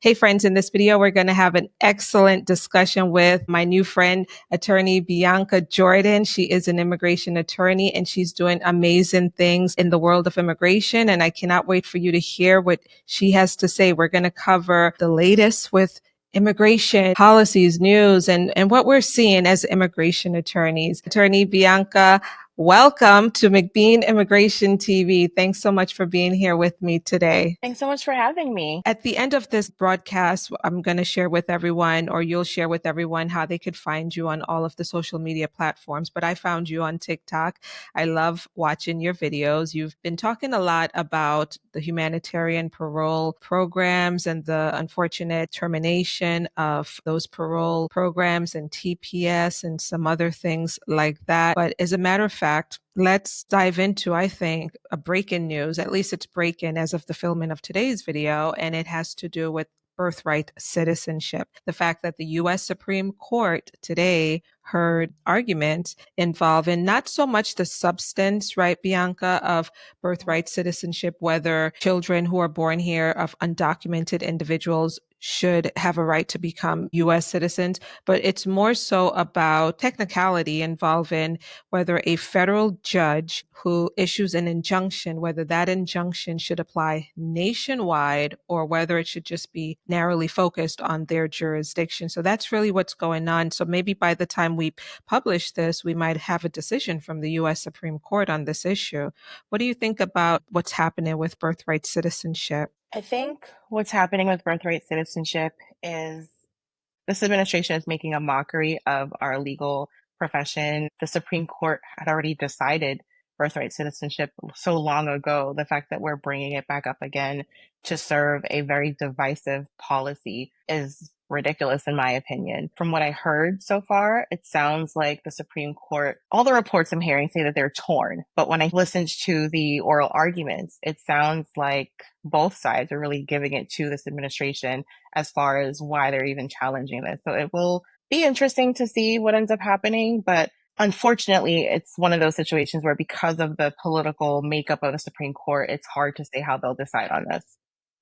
Hey friends, in this video, we're going to have an excellent discussion with my new friend, attorney Bianca Jordan. She is an immigration attorney and she's doing amazing things in the world of immigration. And I cannot wait for you to hear what she has to say. We're going to cover the latest with immigration policies, news, and what we're seeing as immigration attorneys. Attorney Bianca, welcome to McBean Immigration TV. Thanks so much for being here with me today. Thanks so much for having me. At the end of this broadcast, I'm going to share with everyone, or you'll share with everyone, how they could find you on all of the social media platforms. But I found you on TikTok. I love watching your videos. You've been talking a lot about the humanitarian parole programs and the unfortunate termination of those parole programs and TPS and some other things like that. But as a matter of fact, let's dive into, I think, a break-in news. At least it's break-in as of the filming of today's video, and it has to do with birthright citizenship. The fact that the U.S. Supreme Court today heard arguments involving not so much the substance, right, Bianca, of birthright citizenship, whether children who are born here of undocumented individuals should have a right to become U.S. citizens, but it's more so about technicality involving whether a federal judge who issues an injunction, whether that injunction should apply nationwide or whether it should just be narrowly focused on their jurisdiction. So that's really what's going on. So maybe by the time we publish this, we might have a decision from the U.S. Supreme Court on this issue. What do you think about what's happening with birthright citizenship? I think what's happening with birthright citizenship is this administration is making a mockery of our legal profession. The Supreme Court had already decided birthright citizenship so long ago. The fact that we're bringing it back up again to serve a very divisive policy is ridiculous, in my opinion. From what I heard so far, it sounds like the Supreme Court, all the reports I'm hearing say that they're torn. But when I listened to the oral arguments, it sounds like both sides are really giving it to this administration as far as why they're even challenging this. So it will be interesting to see what ends up happening. But unfortunately, it's one of those situations where, because of the political makeup of the Supreme Court, it's hard to say how they'll decide on this.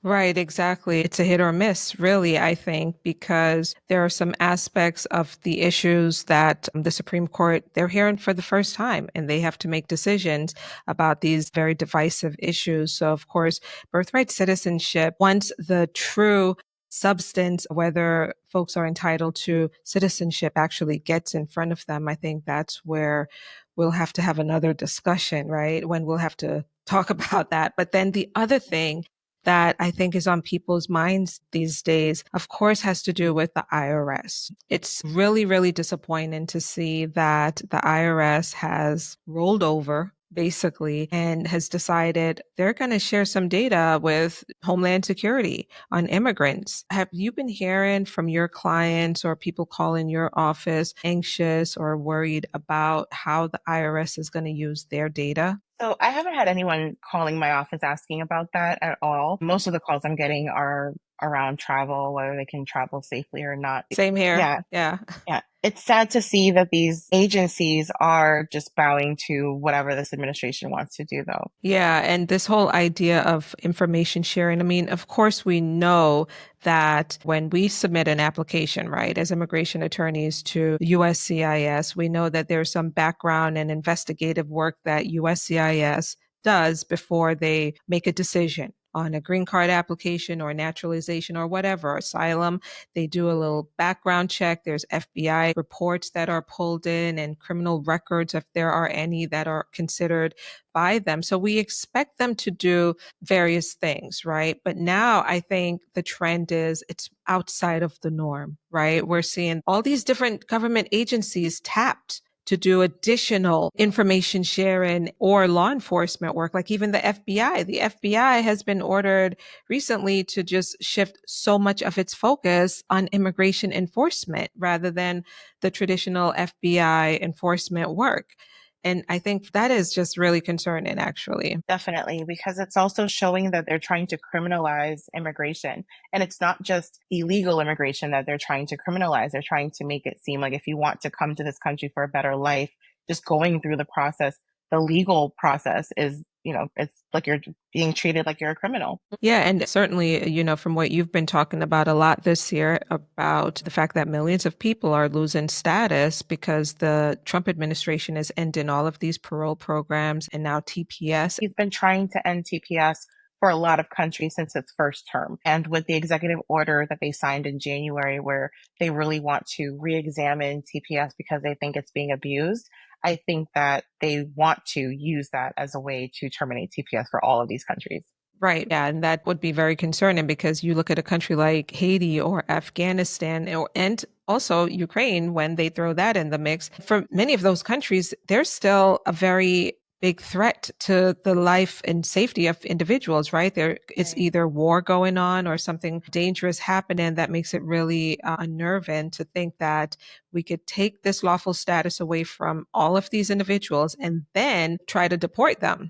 Right, exactly. It's a hit or miss, really, I think, because there are some aspects of the issues that the Supreme Court, they're hearing for the first time, and they have to make decisions about these very divisive issues. So, of course, birthright citizenship, once the true substance, whether folks are entitled to citizenship, actually gets in front of them, I think that's where we'll have to have another discussion, right? When we'll have to talk about that. But then the other thing that I think is on people's minds these days, of course, has to do with the IRS. It's really, really disappointing to see that the IRS has rolled over basically and has decided they're going to share some data with Homeland Security on immigrants. Have you been hearing from your clients or people calling your office anxious or worried about how the IRS is going to use their data? So I haven't had anyone calling my office asking about that at all. Most of the calls I'm getting are around travel, whether they can travel safely or not. Same here. Yeah, Yeah. yeah. It's sad to see that these agencies are just bowing to whatever this administration wants to do, though. Yeah, and this whole idea of information sharing, I mean, of course, we know that when we submit an application, right, as immigration attorneys to USCIS, we know that there's some background and investigative work that USCIS does before they make a decision on a green card application or naturalization or whatever, asylum. They do a little background check. There's FBI reports that are pulled in and criminal records, if there are any that are considered by them. So we expect them to do various things, right? But now I think the trend is it's outside of the norm, right? We're seeing all these different government agencies tapped to do additional information sharing or law enforcement work, like even the FBI. The FBI has been ordered recently to just shift so much of its focus on immigration enforcement rather than the traditional FBI enforcement work. And I think that is just really concerning, actually. Definitely, because it's also showing that they're trying to criminalize immigration. And it's not just illegal immigration that they're trying to criminalize. They're trying to make it seem like if you want to come to this country for a better life, just going through the process, the legal process is, it's like you're being treated like you're a criminal. Yeah, and certainly, from what you've been talking about a lot this year about the fact that millions of people are losing status because the Trump administration is ending all of these parole programs and now TPS. He's been trying to end TPS for a lot of countries since its first term. And with the executive order that they signed in January, where they really want to re examine TPS because they think it's being abused, I think that they want to use that as a way to terminate TPS for all of these countries. Right. Yeah. And that would be very concerning because you look at a country like Haiti or Afghanistan and also Ukraine, when they throw that in the mix, for many of those countries, there's still a very big threat to the life and safety of individuals, right? There, it's Right. either war going on or something dangerous happening that makes it really unnerving to think that we could take this lawful status away from all of these individuals and then try to deport them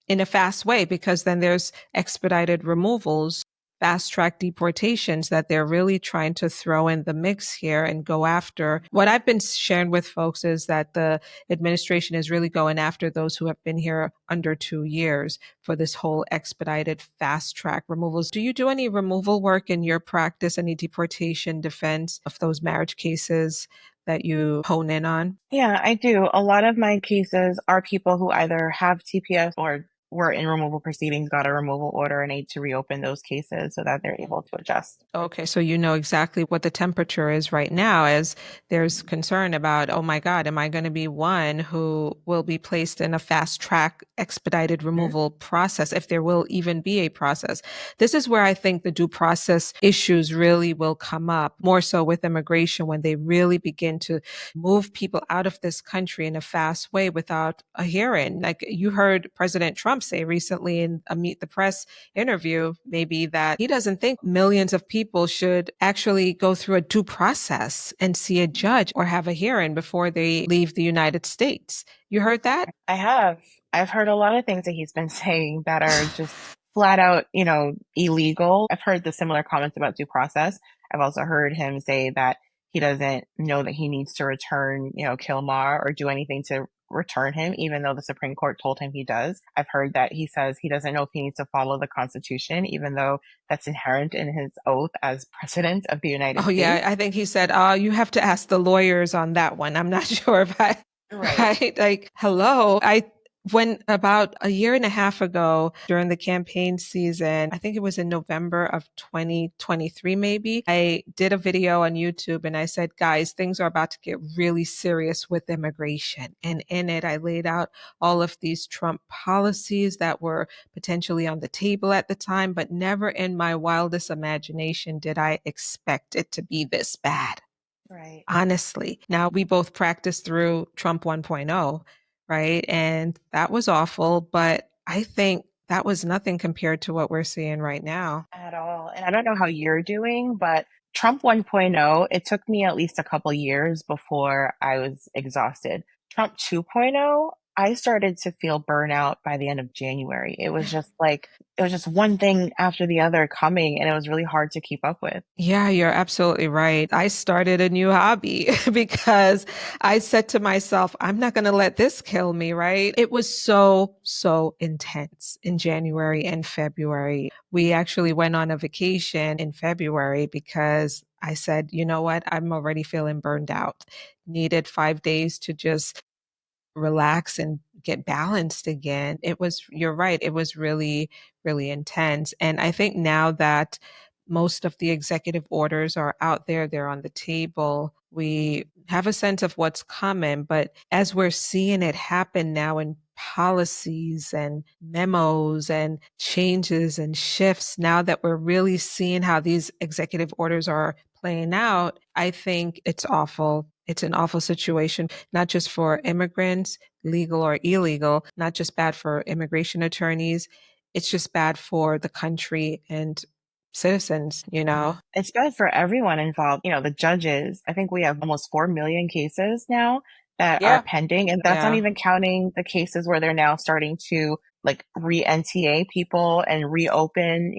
in a fast way, because then there's expedited removals, fast track deportations that they're really trying to throw in the mix here and go after. What I've been sharing with folks is that the administration is really going after those who have been here under 2 years for this whole expedited fast track removals. Do you do any removal work in your practice, any deportation defense of those marriage cases that you hone in on? Yeah, I do. A lot of my cases are people who either have TPS or were in removal proceedings, got a removal order, and need to reopen those cases so that they're able to adjust. Okay, so you know exactly what the temperature is right now, as there's concern about, oh my God, am I going to be one who will be placed in a fast track expedited Mhm. removal process, if there will even be a process? This is where I think the due process issues really will come up, more so with immigration, when they really begin to move people out of this country in a fast way without a hearing. Like you heard President Trump say recently in a Meet the Press interview, maybe, that he doesn't think millions of people should actually go through a due process and see a judge or have a hearing before they leave the United States. You heard that? I have. I've heard a lot of things that he's been saying that are just flat out, illegal. I've heard the similar comments about due process. I've also heard him say that he doesn't know that he needs to return, Kilmar or do anything to return him, even though the Supreme Court told him he does. I've heard that he says he doesn't know if he needs to follow the Constitution, even though that's inherent in his oath as President of the United Oh, yeah. States. I think he said, oh, you have to ask the lawyers on that one. I'm not sure if I, Right. right? Like, hello. When about a year and a half ago during the campaign season, I think it was in November of 2023, maybe, I did a video on YouTube and I said, guys, things are about to get really serious with immigration. And in it, I laid out all of these Trump policies that were potentially on the table at the time, but never in my wildest imagination did I expect it to be this bad, Right. honestly. Now, we both practiced through Trump 1.0, right? And that was awful, but I think that was nothing compared to what we're seeing right now. At all. And I don't know how you're doing, but Trump 1.0, it took me at least a couple years before I was exhausted. Trump 2.0, I started to feel burnout by the end of January. It was just one thing after the other coming, and it was really hard to keep up with. Yeah, you're absolutely right. I started a new hobby because I said to myself, I'm not going to let this kill me, right? It was so, so intense in January and February. We actually went on a vacation in February because I said, you know what? I'm already feeling burned out. Needed 5 days to just relax and get balanced again. You're right, it was really, really intense. And I think now that most of the executive orders are out there, they're on the table, we have a sense of what's coming. But as we're seeing it happen now in policies and memos and changes and shifts, now that we're really seeing how these executive orders are playing out, I think it's awful. It's an awful situation, not just for immigrants, legal or illegal, not just bad for immigration attorneys. It's just bad for the country and citizens. It's bad for everyone involved. The judges, I think we have almost 4 million cases now that are Yeah. pending. And that's not Yeah. even counting the cases where they're now starting to like re NTA people and reopen,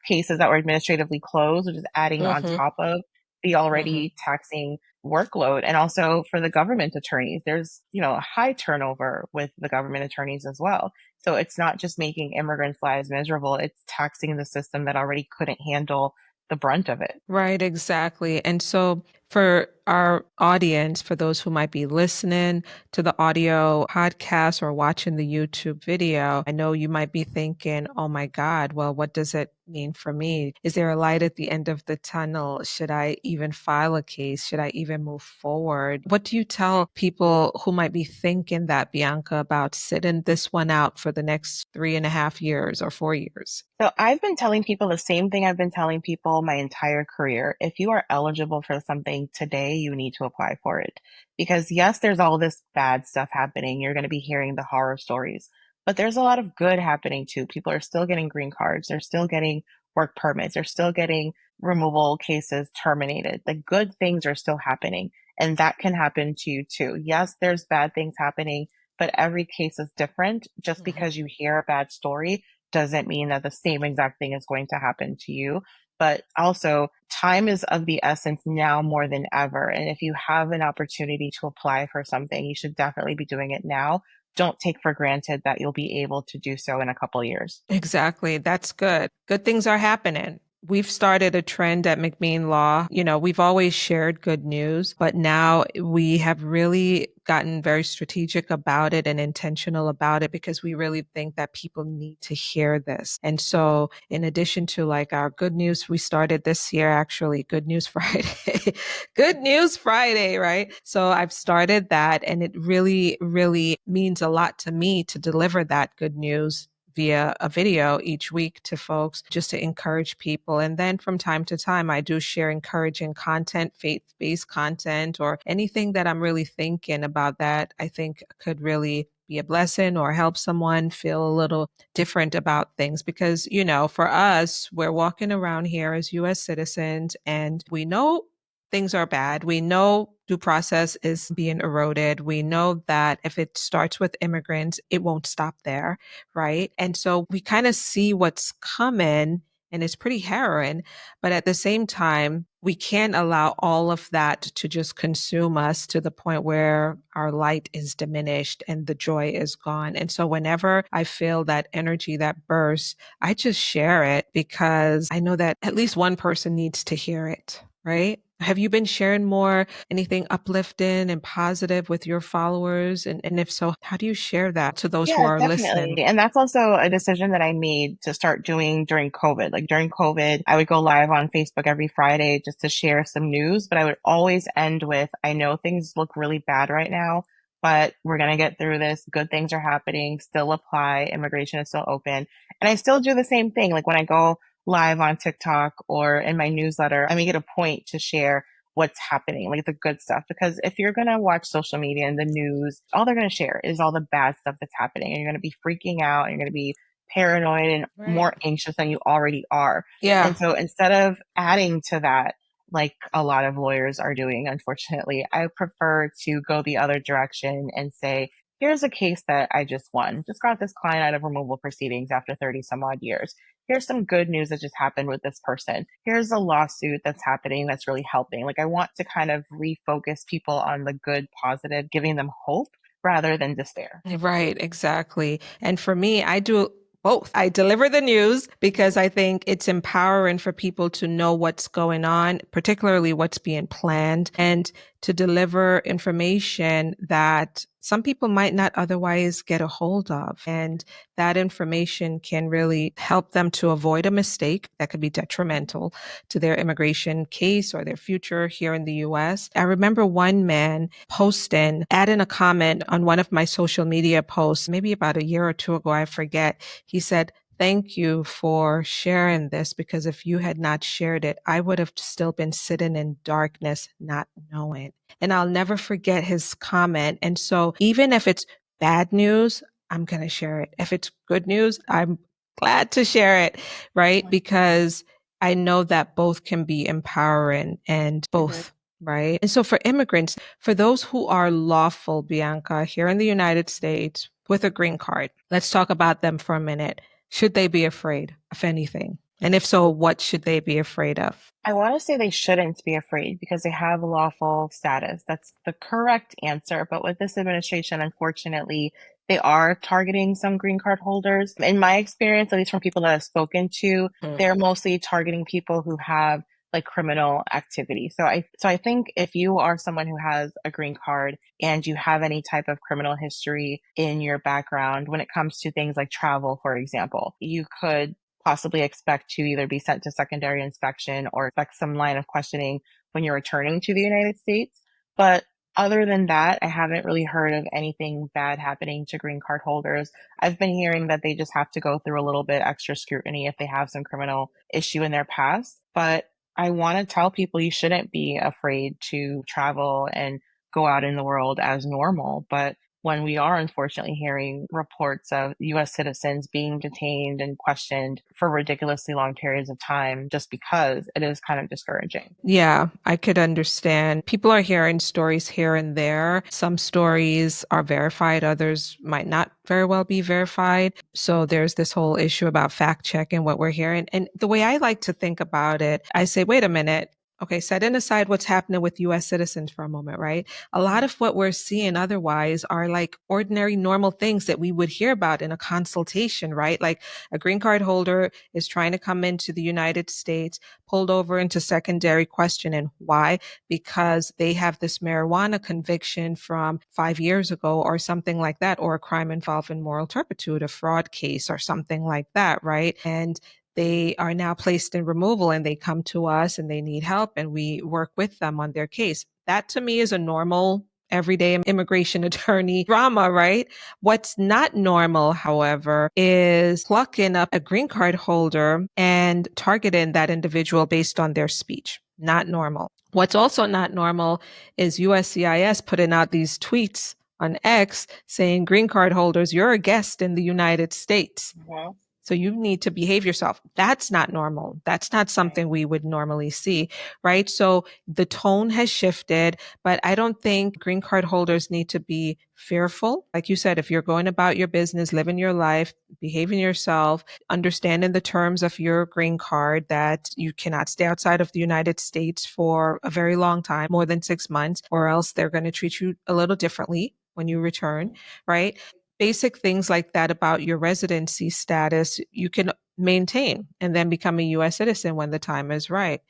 cases that were administratively closed, which is adding on Hmm. top of the Hmm. already taxing workload. And also for the government attorneys, there's, a high turnover with the government attorneys as well. So it's not just making immigrants' lives miserable, it's taxing the system that already couldn't handle the brunt of it. Right, exactly. And so, for our audience, for those who might be listening to the audio podcast or watching the YouTube video, I know you might be thinking, oh my God, well, what does it mean for me? Is there a light at the end of the tunnel? Should I even file a case? Should I even move forward? What do you tell people who might be thinking that, Bianca, about sitting this one out for the next 3.5 years or 4 years? So I've been telling people the same thing I've been telling people my entire career. If you are eligible for something today, you need to apply for it. Because yes, there's all this bad stuff happening. You're going to be hearing the horror stories, but there's a lot of good happening too. People are still getting green cards. They're still getting work permits. They're still getting removal cases terminated. The good things are still happening, and that can happen to you too. Yes, there's bad things happening, but every case is different. Just because you hear a bad story doesn't mean that the same exact thing is going to happen to you. But also, time is of the essence now more than ever. And if you have an opportunity to apply for something, you should definitely be doing it now. Don't take for granted that you'll be able to do so in a couple years. Exactly. That's good. Good things are happening. We've started a trend at McBean Law. We've always shared good news, but now we have really gotten very strategic about it and intentional about it because we really think that people need to hear this. And so, in addition to like our good news, we started this year actually Good News Friday. Good News Friday, right? So, I've started that, and it really, really means a lot to me to deliver that good news via a video each week to folks just to encourage people. And then from time to time, I do share encouraging content, faith based content, or anything that I'm really thinking about that I think could really be a blessing or help someone feel a little different about things. Because, for us, we're walking around here as US citizens and we know things are bad. We know due process is being eroded. We know that if it starts with immigrants, it won't stop there, right? And so we kind of see what's coming and it's pretty harrowing. But at the same time, we can't allow all of that to just consume us to the point where our light is diminished and the joy is gone. And so whenever I feel that energy, that burst, I just share it because I know that at least one person needs to hear it, right? Have you been sharing more anything uplifting and positive with your followers? And if so, how do you share that to those who Yeah, are listening? definitely. And that's also a decision that I made to start doing during COVID. Like during COVID, I would go live on Facebook every Friday just to share some news, but I would always end with, I know things look really bad right now, but we're going to get through this. Good things are happening. Still apply. Immigration is still open. And I still do the same thing. Like when I go live on TikTok or in my newsletter, I make it a point to share what's happening, like the good stuff. Because if you're going to watch social media and the news, all they're going to share is all the bad stuff that's happening. And you're going to be freaking out and you're going to be paranoid and Right. more anxious than you already are. Yeah. And so instead of adding to that, like a lot of lawyers are doing, unfortunately, I prefer to go the other direction and say, here's a case that I just won. Just got this client out of removal proceedings after 30 some odd years. Here's some good news that just happened with this person. Here's a lawsuit that's happening that's really helping. Like I want to kind of refocus people on the good, positive, giving them hope rather than despair. Right, exactly. And for me, I do both. I deliver the news because I think it's empowering for people to know what's going on, particularly what's being planned, and to deliver information that some people might not otherwise get a hold of. And that information can really help them to avoid a mistake that could be detrimental to their immigration case or their future here in the US. I remember one man posting, adding a comment on one of my social media posts, maybe about a year or two ago, I forget. He said, thank you for sharing this because if you had not shared it, I would have still been sitting in darkness, not knowing. And I'll never forget his comment. And so even if it's bad news, I'm going to share it. If it's good news, I'm glad to share it, right? Because I know that both can be empowering and Mhm. both, right? And so for immigrants, for those who are lawful, Bianca, here in the United States with a green card, let's talk about them for a minute. Should they be afraid of anything? And if so, what should they be afraid of? I want to say they shouldn't be afraid because they have lawful status. That's the correct answer. But with this administration, unfortunately, they are targeting some green card holders. In my experience, at least from people that I've spoken to, they're mostly targeting people who have like criminal activity. So I think if you are someone who has a green card and you have any type of criminal history in your background when it comes to things like travel, for example, you could possibly expect to either be sent to secondary inspection or expect some line of questioning when you're returning to the United States. But other than that, I haven't really heard of anything bad happening to green card holders. I've been hearing that they just have to go through a little bit extra scrutiny if they have some criminal issue in their past. But I want to tell people you shouldn't be afraid to travel and go out in the world as normal. But when we are unfortunately hearing reports of US citizens being detained and questioned for ridiculously long periods of time just because, it is kind of discouraging. Yeah, I could understand. People are hearing stories here and there. Some stories are verified, others might not very well be verified. So there's this whole issue about fact checking what we're hearing. And the way I like to think about it, I say, wait a minute. Okay, setting aside what's happening with US citizens for a moment, right? A lot of what we're seeing otherwise are like ordinary, normal things that we would hear about in a consultation, right? Like a green card holder is trying to come into the United States, pulled over into secondary questioning. Why? Because they have this marijuana conviction from 5 years ago or something like that, or a crime involving moral turpitude, a fraud case or something like that, right? And they are now placed in removal and they come to us and they need help and we work with them on their case. That to me is a normal everyday immigration attorney drama, right? What's not normal, however, is plucking up a green card holder and targeting that individual based on their speech. Not normal. What's also not normal is USCIS putting out these tweets on X saying, green card holders, you're a guest in the United States. Well, So you need to behave yourself. That's not normal. That's not right. something we would normally see, right? So the tone has shifted, but I don't think green card holders need to be fearful. Like you said, if you're going about your business, living your life, behaving yourself, understanding the terms of your green card, that you cannot stay outside of the United States for a very long time, more than 6 months, or else they're going to treat you a little differently when you return, right? Basic things like that about your residency status, you can maintain and then become a US citizen when the time is right.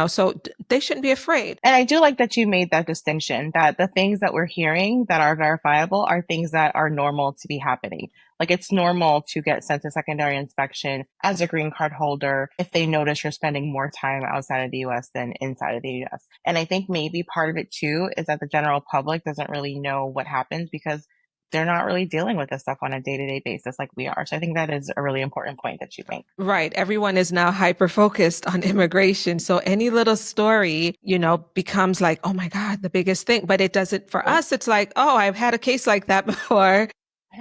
So they shouldn't be afraid. And I do like that you made that distinction that the things that we're hearing that are verifiable are things that are normal to be happening. Like it's normal to get sent to secondary inspection as a green card holder if they notice you're spending more time outside of the US than inside of the US. And I think maybe part of it too is that the general public doesn't really know what happens because they're not really dealing with this stuff on a day to day basis like we are. So I think that is a really important point that you make. Right. Everyone is now hyper focused on immigration. So any little story, becomes like, oh my God, the biggest thing. But it doesn't, for us, it's like, oh, I've had a case like that before.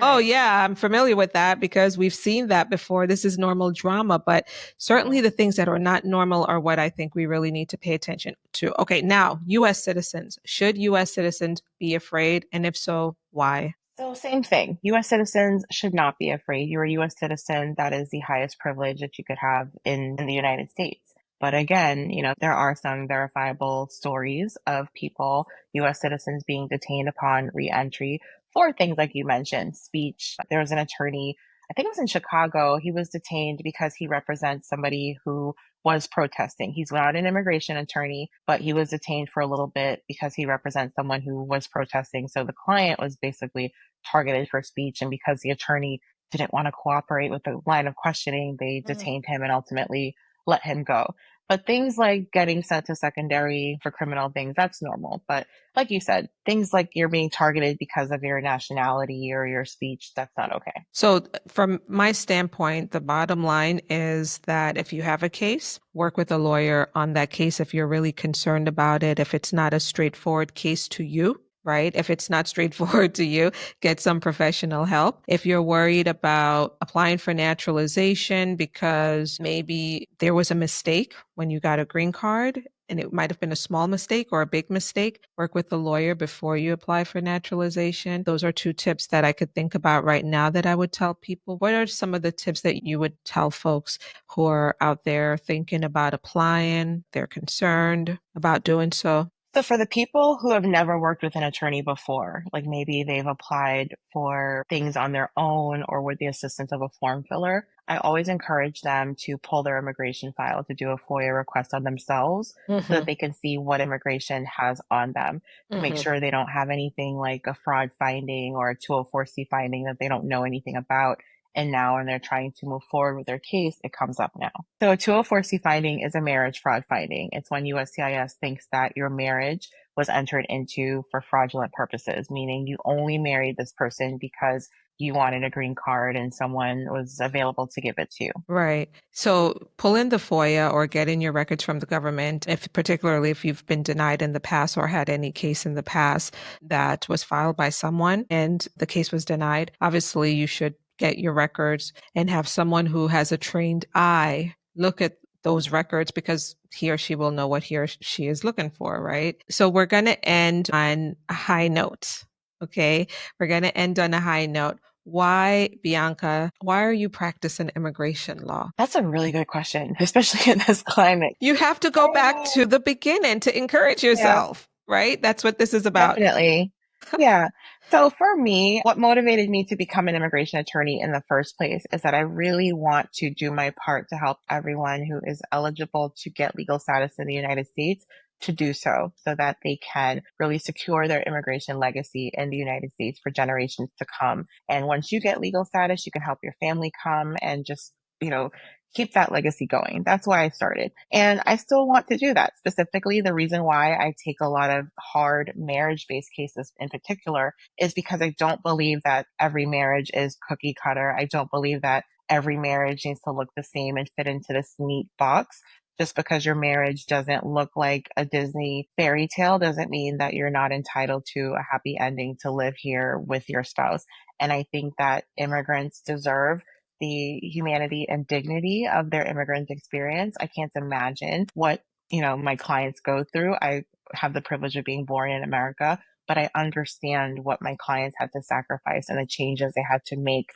Oh, Right. yeah, I'm familiar with that because we've seen that before. This is normal drama. But certainly the things that are not normal are what I think we really need to pay attention to. Okay, now, US citizens. Should US citizens be afraid? And if so, why? So, same thing. US citizens should not be afraid. You're a US citizen. That is the highest privilege that you could have in the United States. But again, there are some verifiable stories of people, US citizens being detained upon reentry for things like you mentioned, speech. There was an attorney, I think it was in Chicago. He was detained because he represents somebody who was protesting. He's not an immigration attorney, but he was detained for a little bit because he represents someone who was protesting. So the client was basically targeted for speech. And because the attorney didn't want to cooperate with the line of questioning, they detained him and ultimately let him go. But things like getting sent to secondary for criminal things, that's normal. But like you said, things like you're being targeted because of your nationality or your speech, that's not okay. So, from my standpoint, the bottom line is that if you have a case, work with a lawyer on that case if you're really concerned about it. If it's not a straightforward case to you, right? If it's not straightforward to you, get some professional help. If you're worried about applying for naturalization because maybe there was a mistake when you got a green card, and it might have been a small mistake or a big mistake, work with a lawyer before you apply for naturalization. Those are two tips that I could think about right now that I would tell people. What are some of the tips that you would tell folks who are out there thinking about applying? They're concerned about doing so. So for the people who have never worked with an attorney before, like maybe they've applied for things on their own or with the assistance of a form filler, I always encourage them to pull their immigration file to do a FOIA request on themselves so that Mm-hmm. they can see what immigration has on them to make Mm-hmm. sure they don't have anything like a fraud finding or a 204C finding that they don't know anything about. And now when they're trying to move forward with their case, it comes up now. So a 204C finding is a marriage fraud finding. It's when USCIS thinks that your marriage was entered into for fraudulent purposes, meaning you only married this person because you wanted a green card and someone was available to give it to you. Right. So pull in the FOIA or get in your records from the government, if particularly if you've been denied in the past or had any case in the past that was filed by someone and the case was denied. Obviously, you should get your records and have someone who has a trained eye look at those records because he or she will know what he or she is looking for, right? So we're going to end on a high note. Okay. We're going to end on a high note. Why, Bianca, why are you practicing immigration law? That's a really good question, especially in this climate. You have to go back to the beginning to encourage Yeah, yourself, right? That's what this is about. definitely. Yeah. So for me, what motivated me to become an immigration attorney in the first place is that I really want to do my part to help everyone who is eligible to get legal status in the United States to do so that they can really secure their immigration legacy in the United States for generations to come. And once you get legal status, you can help your family come and just, you know, keep that legacy going. That's why I started. And I still want to do that. Specifically, the reason why I take a lot of hard marriage based cases in particular is because I don't believe that every marriage is cookie cutter. I don't believe that every marriage needs to look the same and fit into this neat box. Just because your marriage doesn't look like a Disney fairy tale doesn't mean that you're not entitled to a happy ending to live here with your spouse. And I think that immigrants deserve the humanity and dignity of their immigrant experience. I can't imagine what, my clients go through. I have the privilege of being born in America, but I understand what my clients had to sacrifice and the changes they had to make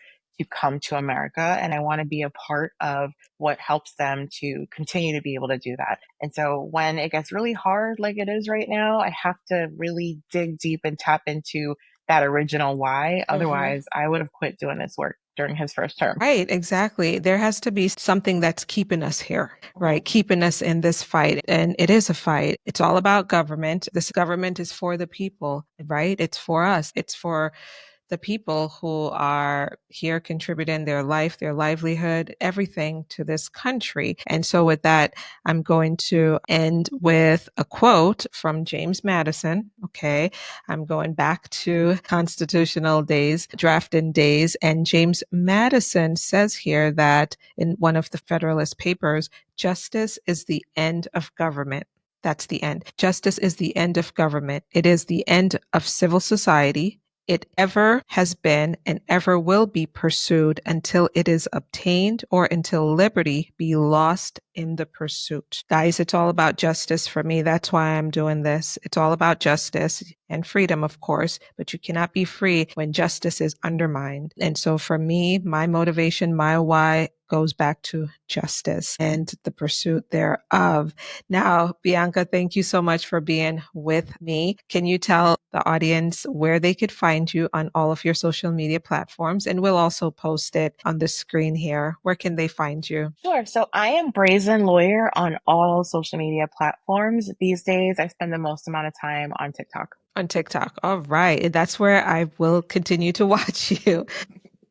to come to America. And I want to be a part of what helps them to continue to be able to do that. And so when it gets really hard, like it is right now, I have to really dig deep and tap into that original why. Mhm. Otherwise, I would have quit doing this work during his first term. Right, exactly. There has to be something that's keeping us here, right? Keeping us in this fight. And it is a fight. It's all about government. This government is for the people, right? It's for us. It's for the people who are here contributing their life, their livelihood, everything to this country. And so, with that, I'm going to end with a quote from James Madison. Okay. I'm going back to constitutional days, drafting days. And James Madison says here that in one of the Federalist Papers, justice is the end of government. That's the end. Justice is the end of government. It is the end of civil society. It ever has been and ever will be pursued until it is obtained or until liberty be lost in the pursuit. Guys, it's all about justice for me. That's why I'm doing this. It's all about justice and freedom, of course, but you cannot be free when justice is undermined. And so for me, my motivation, my why goes back to justice and the pursuit thereof. Now, Bianca, thank you so much for being with me. Can you tell the audience where they could find you on all of your social media platforms? And we'll also post it on the screen here. Where can they find you? Sure. So I am Brazen Lawyer on all social media platforms. These days, I spend the most amount of time on TikTok. On TikTok. All right. That's where I will continue to watch you.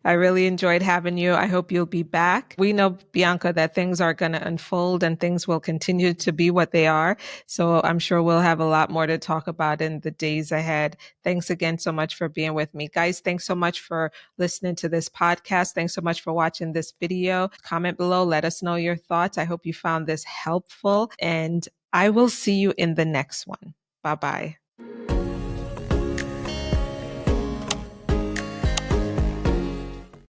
I really enjoyed having you. I hope you'll be back. We know, Bianca, that things are going to unfold and things will continue to be what they are. So I'm sure we'll have a lot more to talk about in the days ahead. Thanks again so much for being with me. Guys, thanks so much for listening to this podcast. Thanks so much for watching this video. Comment below. Let us know your thoughts. I hope you found this helpful and I will see you in the next one. Bye bye.